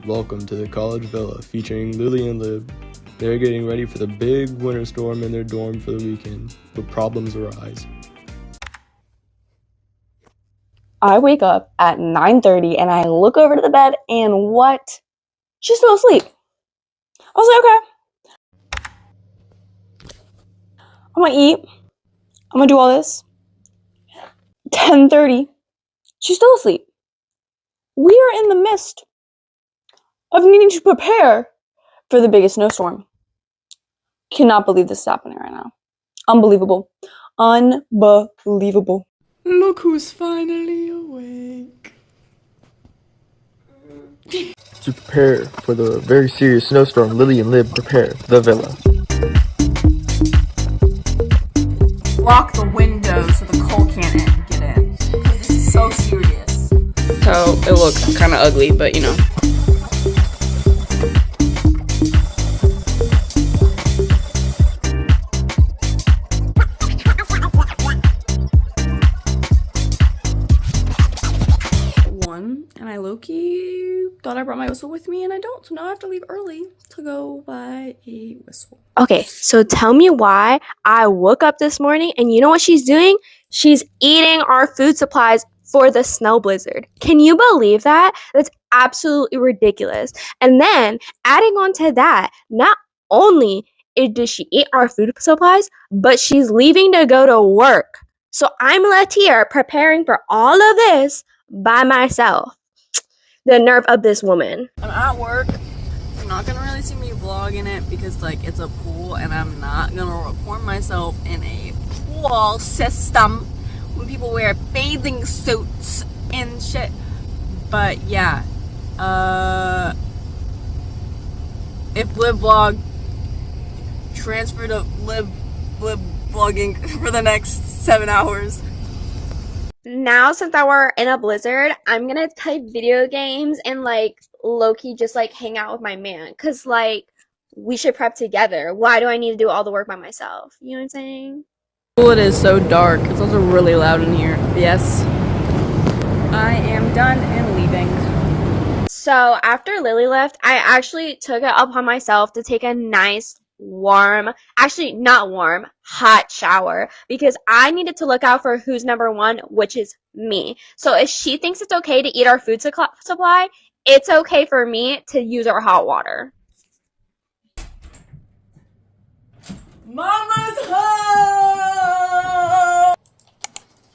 Welcome to the college villa featuring Lily and Lib. They're getting ready for the big winter storm in their dorm for the weekend, but problems arise. I wake up at 9:30 and I look over to the bed and what? She's still asleep. I was like, okay. I'm gonna eat. I'm gonna do all this. 10:30. She's still asleep. We are in the midst of needing to prepare for the biggest snowstorm. Cannot believe this is happening right now. Unbelievable. Unbelievable. Look who's finally awake. To prepare for the very serious snowstorm, Lily and Lib prepare the villa. Lock the windows so the cold can't get in. This is so serious. So it looks kind of ugly, but you know. And I low-key thought I brought my whistle with me, and I don't, so now I have to leave early to go buy a whistle. Okay, so tell me why I woke up this morning and you know what she's doing? She's eating our food supplies for the snow blizzard. Can you believe that? That's absolutely ridiculous. And then adding on to that, not only does she eat our food supplies, but she's leaving to go to work. So I'm left here preparing for all of this by myself. The nerve of this woman. I'm at work. You're not gonna really see me vlogging it because like it's a pool and I'm not gonna record myself in a pool system when people wear bathing suits and shit. But yeah, if Lib vlog, transfer to Lib vlogging for the next 7 hours. Now, since that we're in a blizzard, I'm gonna type video games and like low-key just like hang out with my man. Cause like we should prep together. Why do I need to do all the work by myself? You know what I'm saying? Well, it is so dark. It's also really loud in here. Yes. I am done and leaving. So after Lily left, I actually took it upon myself to take a nice warm, actually not warm, hot shower because I needed to look out for who's number one, which is me. So if she thinks it's okay to eat our food supply, it's okay for me to use our hot water. Mama's home!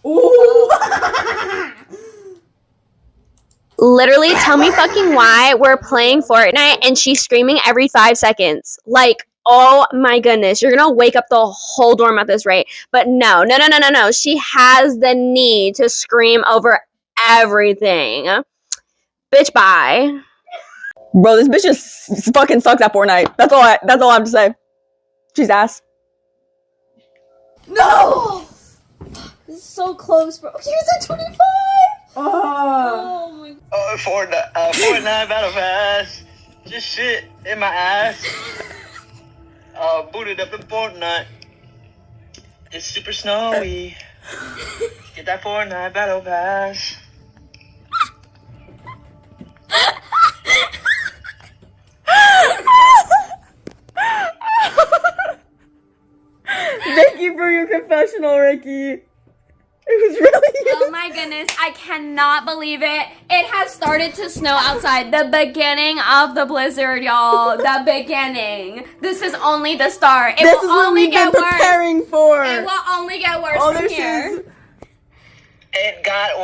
Ooh! Literally, tell me fucking why we're playing Fortnite and she's streaming every 5 seconds. Like, oh my goodness, you're gonna wake up the whole dorm at this rate. But no. She has the need to scream over everything. Bitch, bye. Bro, this bitch just fucking sucks at Fortnite. That's all I have to say. She's ass. No! This is so close, bro. He was at 25! Oh my god. Fortnite Battle Pass. Just shit in my ass. Booted up in Fortnite. It's super snowy. Get that Fortnite Battle Pass. Thank you for your confessional, Ricky. It was really you. Oh my goodness, I cannot believe it. It has started to snow outside. The beginning of the blizzard, y'all. The beginning. This is only the start. It This will is what only we've get been worse. preparing for. It will only get worse All from this here. is... It got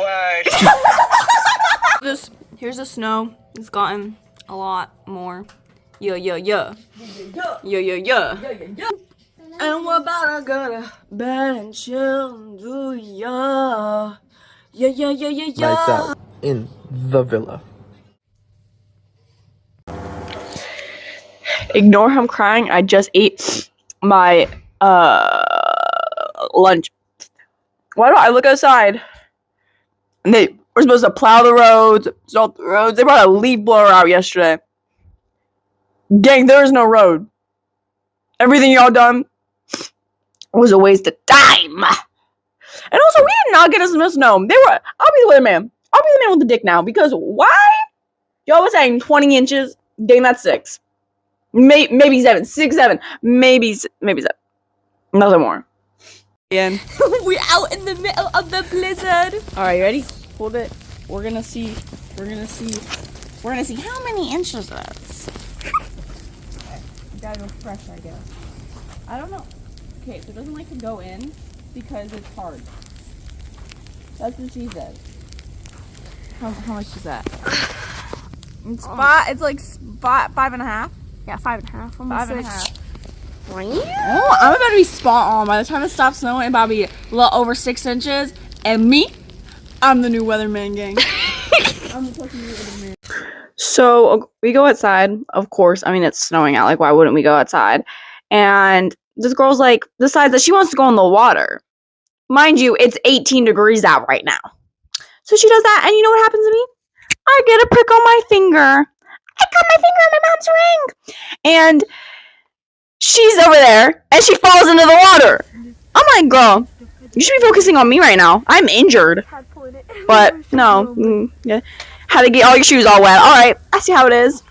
worse. Here's the snow. It's gotten a lot more. Yeah. And we're about to go to bed and chill, do ya. Yeah. Nights out in the villa. Ignore him crying. I just ate my lunch. Why do I look outside? And they were supposed to plow the roads, salt the roads. They brought a leaf blower out yesterday. Gang, there is no road. Everything y'all done was a waste of time. And also, we did not get us enough snow. I'll be the man. I'll be the man with the dick now. Because why Y'all was saying 20 inches. Dang, that's 6. Maybe 7. 6, 7. Maybe 7. Nothing more. Again. We're out in the middle of the blizzard. All right, you ready? Hold it. We're gonna see How many inches it is? You gotta go fresh, I guess. I don't know. Okay, so it doesn't like to go in because it's hard. That's what she says. How much is that? It's like 5.5. Yeah, 5.5. Almost 5.5. Oh, I'm about to be spot on. By the time it stops snowing, it's about to be a little over 6 inches. And me, I'm the new weatherman, gang. I'm the fucking new weatherman. So we go outside, of course. I mean, it's snowing out. Like, why wouldn't we go outside? And this girl's like, decides that she wants to go in the water. Mind you, it's 18 degrees out right now. So she does that, and you know what happens to me? I get a prick on my finger. I got my finger on my mom's ring. And she's over there, and she falls into the water. I'm like, girl, you should be focusing on me right now. I'm injured. But, no. Yeah. Had to get all your shoes all wet. Alright, I see how it is.